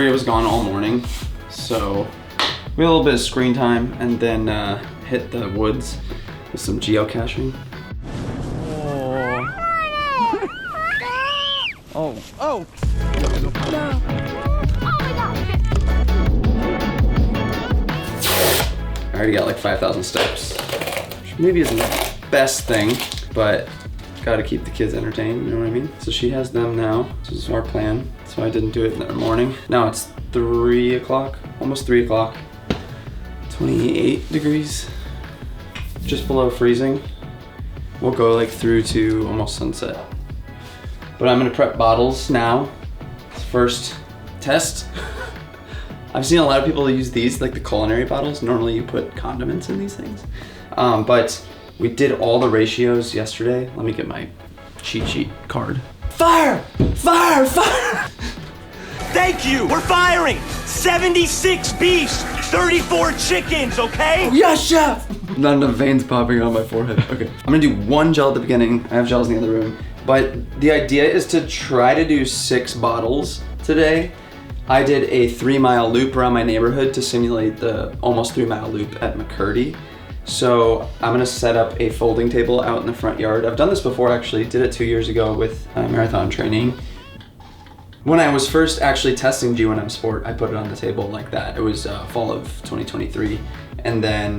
Maria was gone all morning, so we had a little bit of screen time and then hit the woods with some geocaching. Oh. Oh. No. I already got like 5,000 steps, which maybe isn't the best thing, but gotta keep the kids entertained, you know what I mean? So she has them now. This is our plan. So I didn't do it in the morning. Now it's 3 o'clock, almost 3 o'clock. 28 degrees, just below freezing. We'll go like through to almost sunset. But I'm gonna prep bottles now. First test. I've seen a lot of people use these, like the culinary bottles. Normally you put condiments in these things. But we did all the ratios yesterday. Let me get my cheat sheet card. Fire! Fire! Fire! Thank you! We're firing! 76 beefs, 34 chickens, okay? Oh, yes, chef! Not enough veins popping on my forehead. Okay. I'm gonna do one gel at the beginning. I have gels in the other room. But the idea is to try to do 6 bottles today. I did a 3-mile loop around my neighborhood to simulate the almost 3-mile loop at McCurdy. So I'm gonna set up a folding table out in the front yard. I've done this before actually, did it 2 years ago with marathon training. When I was first actually testing G1M Sport, I put it on the table like that. It was fall of 2023. And then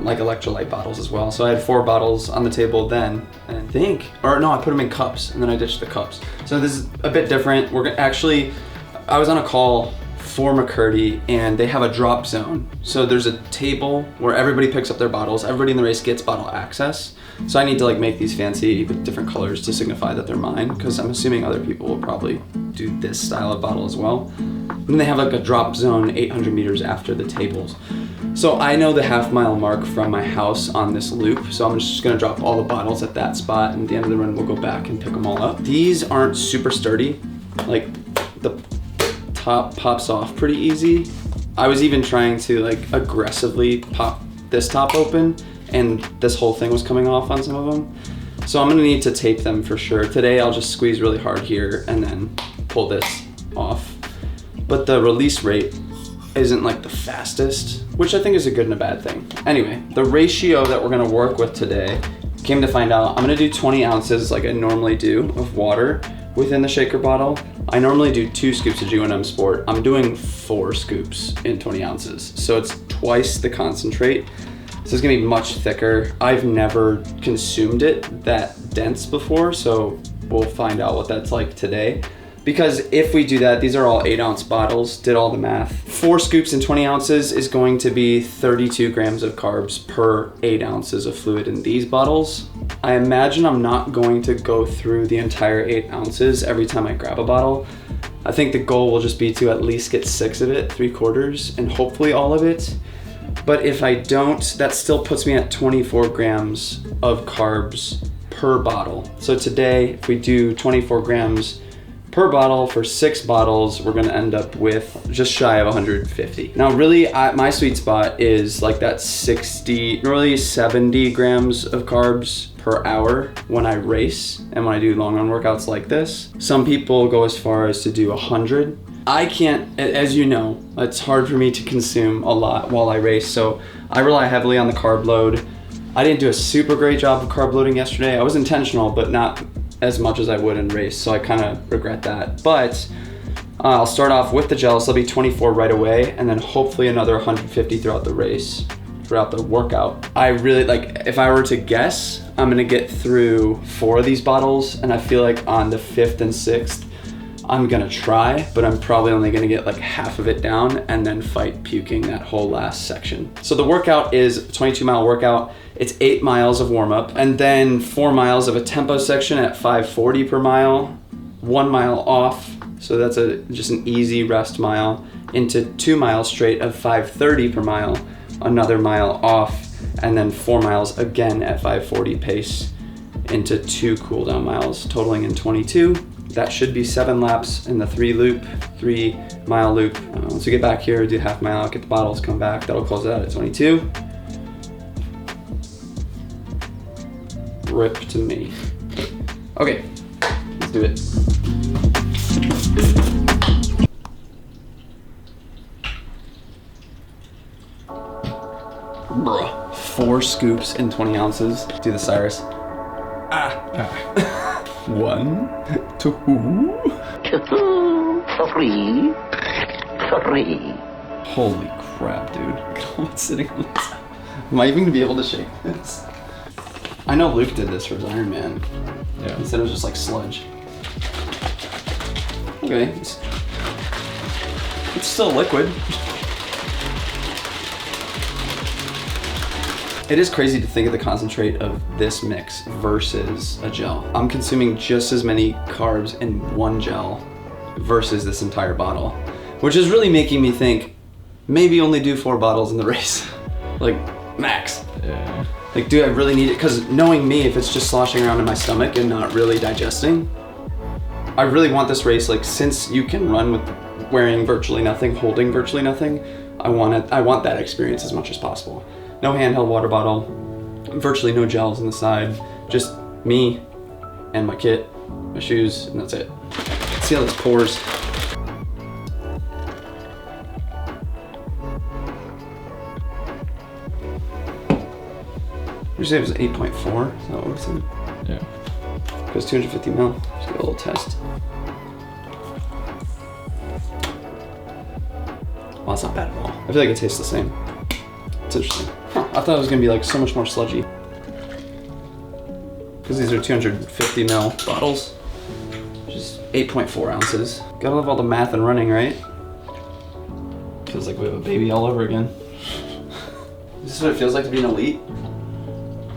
like electrolyte bottles as well. So I had 4 bottles on the table then, and I think, or no, I put them in cups and then I ditched the cups. So this is a bit different. We're actually, I was on a call for McCurdy and they have a drop zone. So there's a table where everybody picks up their bottles. Everybody in the race gets bottle access. So I need to like make these fancy with different colors to signify that they're mine, because I'm assuming other people will probably do this style of bottle as well. And then they have like a drop zone 800 meters after the tables. So I know the half-mile mark from my house on this loop, so I'm just gonna drop all the bottles at that spot, and at the end of the run we'll go back and pick them all up. These aren't super sturdy. Like the top pops off pretty easy. I was even trying to like aggressively pop this top open, and this whole thing was coming off on some of them. So I'm gonna need to tape them for sure. Today I'll just squeeze really hard here and then pull this off. But the release rate isn't like the fastest, which I think is a good and a bad thing. Anyway, the ratio that we're gonna work with today, came to find out, I'm gonna do 20 ounces like I normally do of water within the shaker bottle. I normally do 2 scoops of G1M Sport. I'm doing 4 scoops in 20 ounces. So it's twice the concentrate. So it's gonna be much thicker. I've never consumed it that dense before, so we'll find out what that's like today. Because if we do that, these are all 8-ounce bottles, did all the math. 4 scoops in 20 ounces is going to be 32 grams of carbs per 8 ounces of fluid in these bottles. I imagine I'm not going to go through the entire 8 ounces every time I grab a bottle. I think the goal will just be to at least get 6 of it, 3/4, and hopefully all of it. But if I don't, that still puts me at 24 grams of carbs per bottle. So today, if we do 24 grams per bottle for 6 bottles, we're gonna end up with just shy of 150. Now really, my sweet spot is like that 60, really 70 grams of carbs per hour when I race and when I do long run workouts like this. Some people go as far as to do 100. I can't, as you know, it's hard for me to consume a lot while I race, so I rely heavily on the carb load. I didn't do a super great job of carb loading yesterday. I was intentional, but not as much as I would in race, so I kind of regret that. But I'll start off with the gels. There'll be 24 right away, and then hopefully another 150 throughout the race, throughout the workout. I really, like, if I were to guess, I'm gonna get through 4 of these bottles, and I feel like on the 5th and 6th, I'm gonna try, but I'm probably only gonna get like half of it down and then fight puking that whole last section. So the workout is a 22-mile workout. It's 8 miles of warm up and then 4 miles of a tempo section at 5:40 per mile, 1 mile off. So that's just an easy rest mile into 2 miles straight of 5:30 per mile, another mile off, and then 4 miles again at 5:40 pace into 2 cool down miles, totaling in 22. That should be 7 laps in the 3-mile loop. Once we get back here, do half mile, get the bottles, come back. That'll close it out at 22. Rip to me. Okay, let's do it. Bruh. 4 scoops in 20 ounces. Do the Cyrus. 1, 2. 3. Holy crap, dude. Look at what's sitting on this. Am I even gonna be able to shake this? I know Luke did this for his Iron Man. Yeah. Instead of just like sludge. Okay. It's still liquid. It is crazy to think of the concentrate of this mix versus a gel. I'm consuming just as many carbs in one gel versus this entire bottle, which is really making me think maybe only do 4 bottles in the race. Like, max. Yeah. Like, do I really need it? Because knowing me, if it's just sloshing around in my stomach and not really digesting, I really want this race, like, since you can run with wearing virtually nothing, holding virtually nothing, I want that experience as much as possible. No handheld water bottle, virtually no gels on the side, just me and my kit, my shoes, and that's it. Let's see how this pours. Did you say it was 8.4? Is that what we're saying? Yeah. Goes 250 mil. Just get a little test. Well, that's not bad at all. I feel like it tastes the same. It's interesting. Huh, I thought it was gonna be like so much more sludgy. Because these are 250 mil bottles, which is 8.4 ounces. Gotta love all the math and running, right? Feels like we have a baby all over again. Is this what it feels like to be an elite?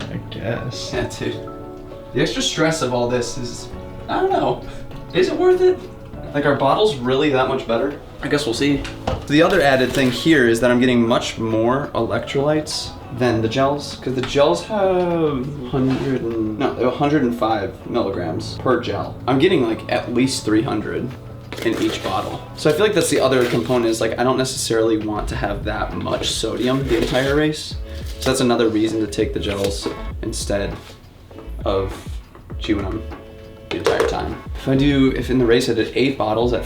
I guess. Yeah, dude. The extra stress of all this is, I don't know. Is it worth it? Like, are bottles really that much better? I guess we'll see. The other added thing here is that I'm getting much more electrolytes than the gels, because the gels have 105 milligrams per gel. I'm getting like at least 300 in each bottle. So I feel like that's the other component, is like I don't necessarily want to have that much sodium the entire race. So that's another reason to take the gels instead of chewing them the entire time. If in the race I did 8 bottles at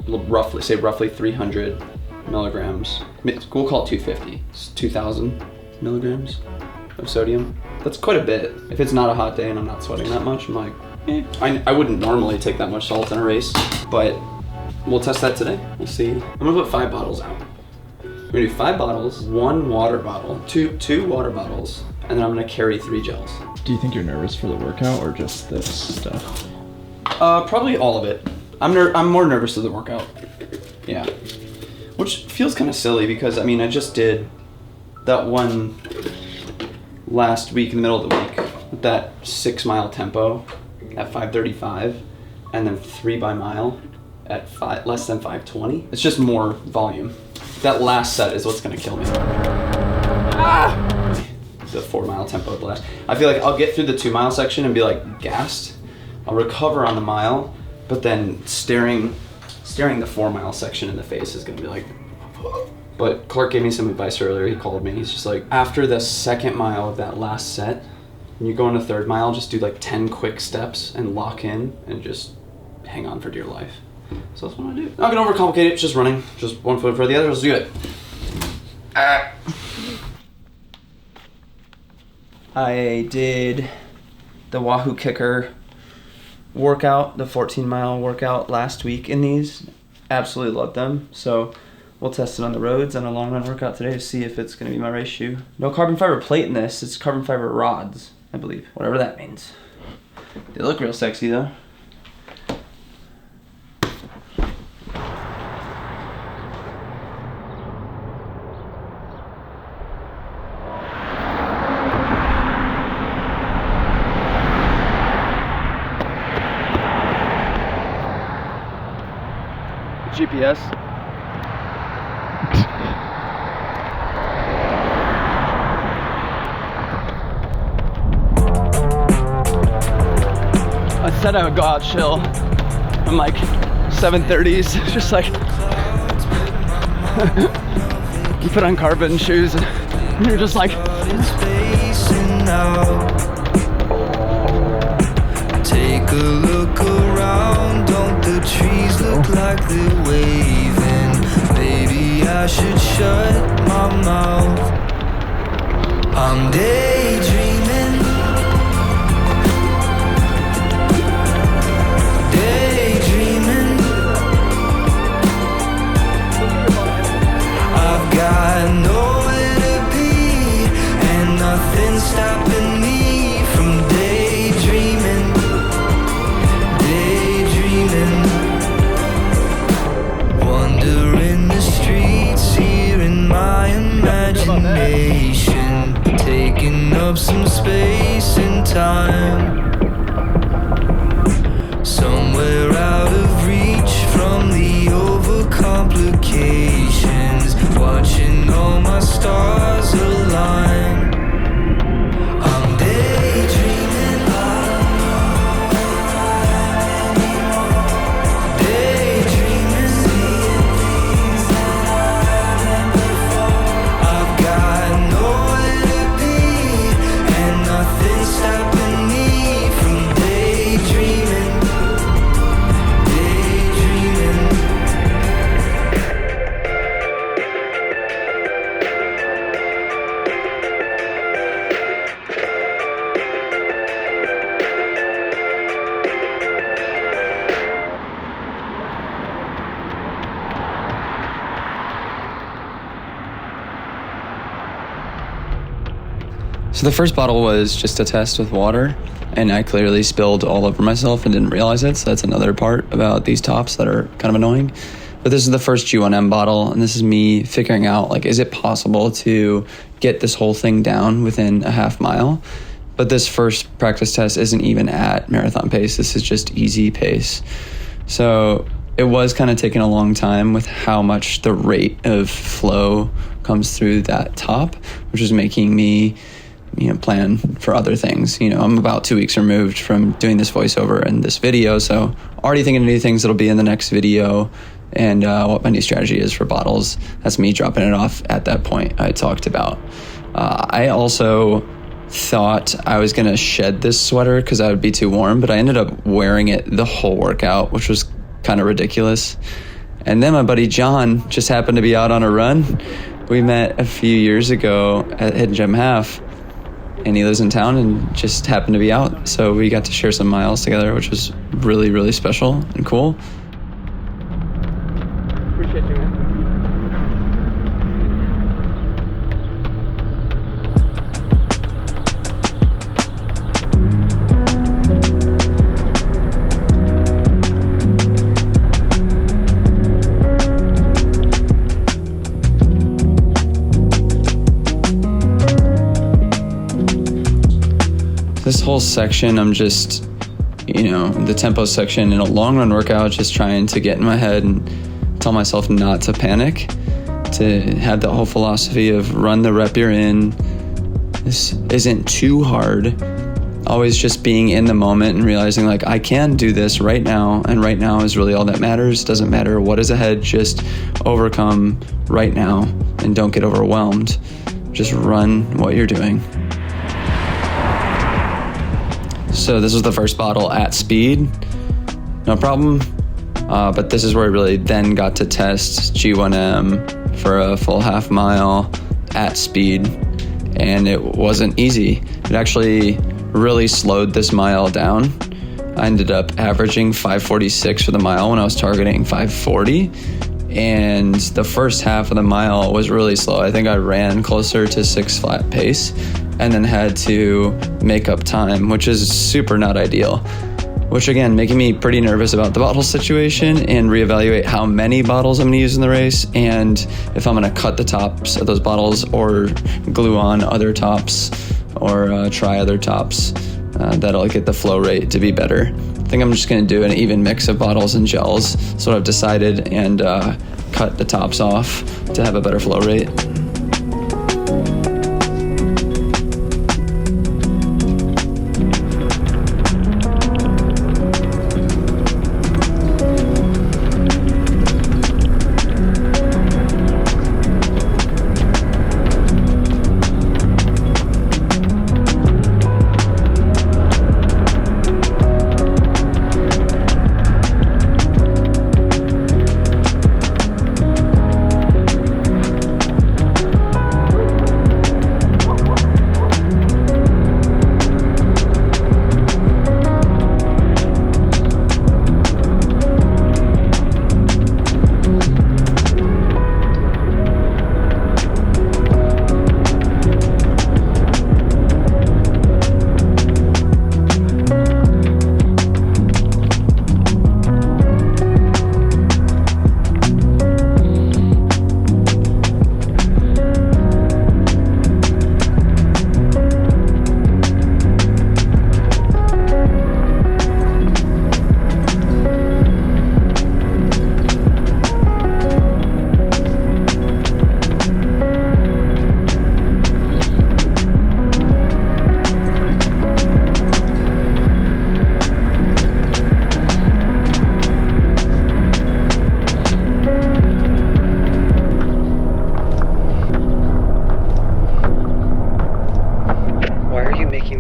roughly 300 milligrams, we'll call it 250. It's 2,000 milligrams of sodium. That's quite a bit. If it's not a hot day and I'm not sweating that much, I'm like, I wouldn't normally take that much salt in a race, but we'll test that today. We'll see. I'm gonna put 5 bottles out. We're gonna do 5 bottles, 1 water bottle, two water bottles, and then I'm gonna carry 3 gels. Do you think you're nervous for the workout or just this stuff? Probably all of it. I'm more nervous of the workout. Yeah. Which feels kind of silly because, I mean, I just did that one last week in the middle of the week with that 6 mile tempo at 5:35 and then 3 by mile at less than 5:20. It's just more volume. That last set is what's gonna kill me. The 4 mile tempo blast. I feel like I'll get through the 2 mile section and be like gassed. I'll recover on the mile, but then staring the 4 mile section in the face is gonna be like. But Clark gave me some advice earlier. He called me. He's just like, after the 2nd mile of that last set, when you go into 3rd mile, just do like 10 quick steps and lock in and just hang on for dear life. So that's what I'm gonna do. Not gonna overcomplicate it. It's just running. Just one foot for the other. Let's do it. I did the Wahoo Kicker workout, the 14 mile workout last week in these. Absolutely loved them. So we'll test it on the roads and a long run workout today to see if it's going to be my race shoe. No carbon fiber plate in this. It's carbon fiber rods, I believe. Whatever that means. They look real sexy though. GPS. I said I would go out chill. I'm like 7:30s, just like you put on carbon shoes and you're just like take a look around, don't the trees look like they're waving? Maybe I should shut my mouth. So the first bottle was just a test with water, and I clearly spilled all over myself and didn't realize it. So that's another part about these tops that are kind of annoying. But this is the first G1M bottle, and this is me figuring out, like, is it possible to get this whole thing down within a half mile? But this first practice test isn't even at marathon pace. This is just easy pace. So it was kind of taking a long time with how much the rate of flow comes through that top, which was making me, plan for other things. I'm about 2 weeks removed from doing this voiceover and this video, so already thinking of new things that'll be in the next video and what my new strategy is for bottles. That's me dropping it off at that point I talked about. I also thought I was going to shed this sweater because I would be too warm, but I ended up wearing it the whole workout, which was kind of ridiculous. And then my buddy John just happened to be out on a run. We met a few years ago at Hidden Gem Half, and he lives in town and just happened to be out. So we got to share some miles together, which was really, really special and cool. Appreciate you, man. This whole section, I'm just, the tempo section in a long run workout, just trying to get in my head and tell myself not to panic, to have that whole philosophy of run the rep you're in. This isn't too hard. Always just being in the moment and realizing, like, I can do this right now, and right now is really all that matters. Doesn't matter what is ahead, just overcome right now and don't get overwhelmed. Just run what you're doing. So this was the first bottle at speed, no problem. But this is where I really then got to test G1M for a full half mile at speed, and it wasn't easy. It actually really slowed this mile down. I ended up averaging 5:46 for the mile when I was targeting 5:40. And the first half of the mile was really slow. I think I ran closer to 6 flat pace and then had to make up time, which is super not ideal. Which again, making me pretty nervous about the bottle situation and reevaluate how many bottles I'm gonna use in the race and if I'm gonna cut the tops of those bottles or glue on other tops or try other tops that'll get the flow rate to be better. I think I'm just gonna do an even mix of bottles and gels. That's what I've decided, and cut the tops off to have a better flow rate.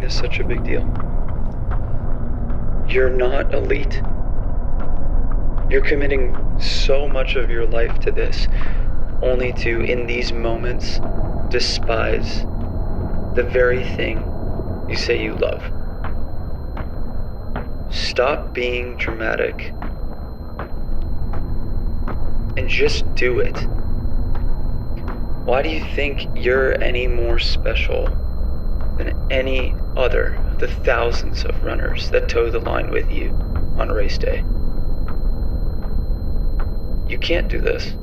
Such a big deal. You're not elite. You're committing so much of your life to this, only to, in these moments, despise the very thing you say you love. Stop being dramatic and just do it. Why do you think you're any more special than any other of the thousands of runners that toe the line with you on race day. You can't do this.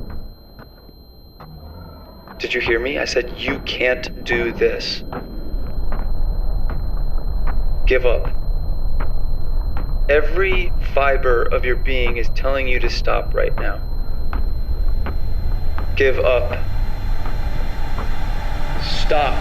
Did you hear me? I said you can't do this. Give up. Every fiber of your being is telling you to stop right now. Give up. Stop.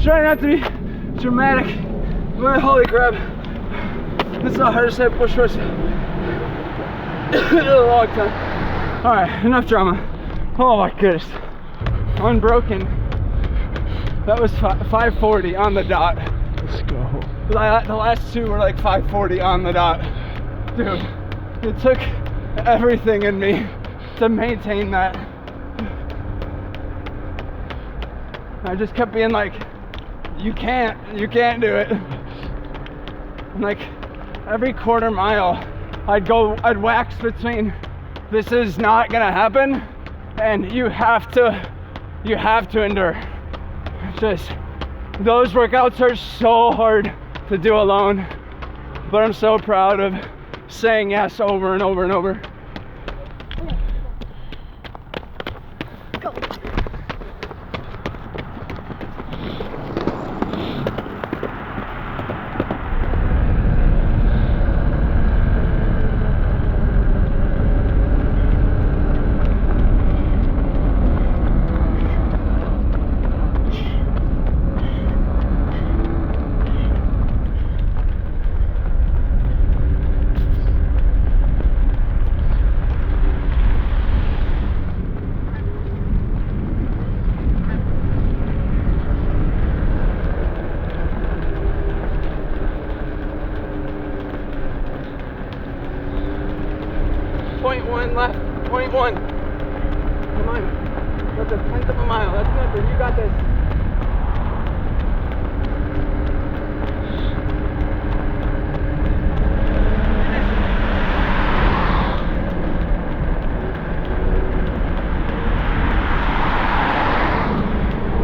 Trying not to be dramatic, but holy crap, this is the hardest I've pushed horse in a long time. All right, enough drama. Oh my goodness, unbroken. That was 540 on the dot. Let's go. The last two were like 540 on the dot. Dude, it took everything in me to maintain that. I just kept being like, you can't do it. And like every quarter mile, I'd wax between, this is not gonna happen, and you have to endure. Just, those workouts are so hard to do alone, but I'm so proud of saying yes over and over and over. Go. 0.1 left, 0.1. Come on, that's a 10th of a mile, that's nothing, you got this.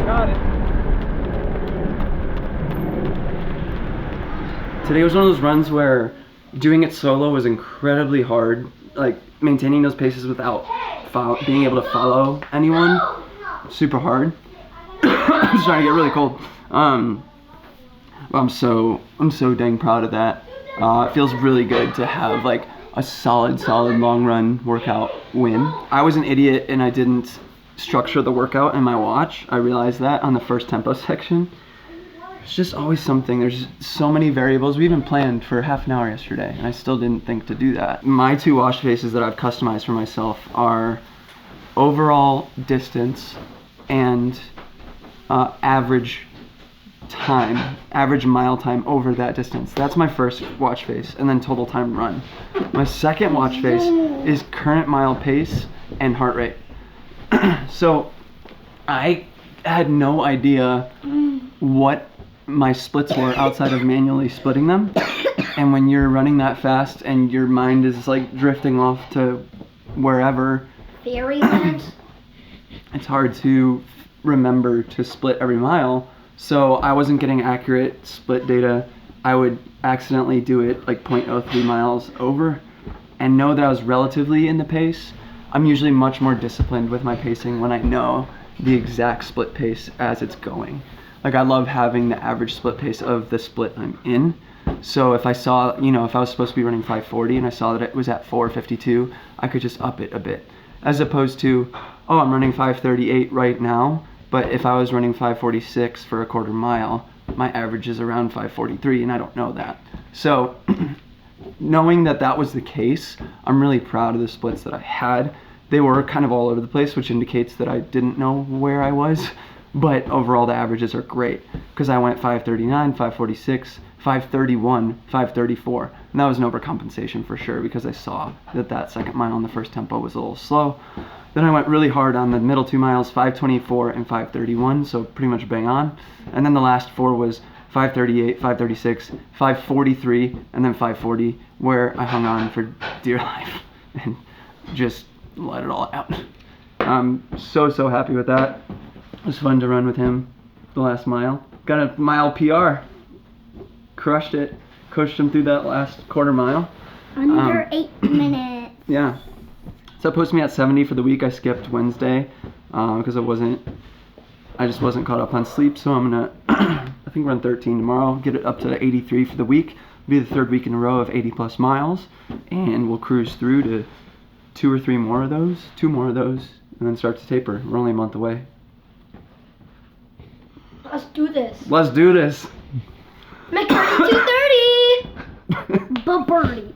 Got it. Today was one of those runs where doing it solo was incredibly hard. Like maintaining those paces without being able to follow anyone, super hard. I'm just trying to get really cold. I'm so dang proud of that. It feels really good to have like a solid long run workout win. I was an idiot and I didn't structure the workout in my watch. I realized that on the first tempo section. It's just always something. There's so many variables. We even planned for half an hour yesterday and I still didn't think to do that. My 2 watch faces that I've customized for myself are overall distance and average mile time over that distance. That's my first watch face, and then total time run. My second watch face is current mile pace and heart rate. So I had no idea what my splits were outside of manually splitting them. And when you're running that fast and your mind is like drifting off to wherever, Fairyland? it's hard to remember to split every mile. So I wasn't getting accurate split data. I would accidentally do it like 0.03 miles over and know that I was relatively in the pace. I'm usually much more disciplined with my pacing when I know the exact split pace as it's going. Like I love having the average split pace of the split I'm in. So if I saw, if I was supposed to be running 540 and I saw that it was at 452, I could just up it a bit. As opposed to, oh, I'm running 538 right now, but if I was running 546 for a quarter mile, my average is around 543 and I don't know that. So knowing that that was the case, I'm really proud of the splits that I had. They were kind of all over the place, which indicates that I didn't know where I was, but overall the averages are great because I went 539, 546, 531, 534, and that was an overcompensation for sure because I saw that that second mile on the first tempo was a little slow. Then I went really hard on the middle 2 miles, 524 and 531, so pretty much bang on. And then the last 4 was 538, 536, 543, and then 540, where I hung on for dear life and just let it all out. I'm so happy with that. It was fun to run with him the last mile. Got a mile PR. Crushed it. Coached him through that last quarter mile. Under 8 minutes. Yeah. So that puts me at 70 for the week. I skipped Wednesday because I just wasn't caught up on sleep. So I'm gonna, I think run 13 tomorrow. Get it up to 83 for the week. Be the 3rd week in a row of 80 plus miles, and we'll cruise through to 2 or 3 more of those, 2 more of those, and then start to taper. We're only a month away. Let's do this. Let's do this. Make it 2:30. Birdie.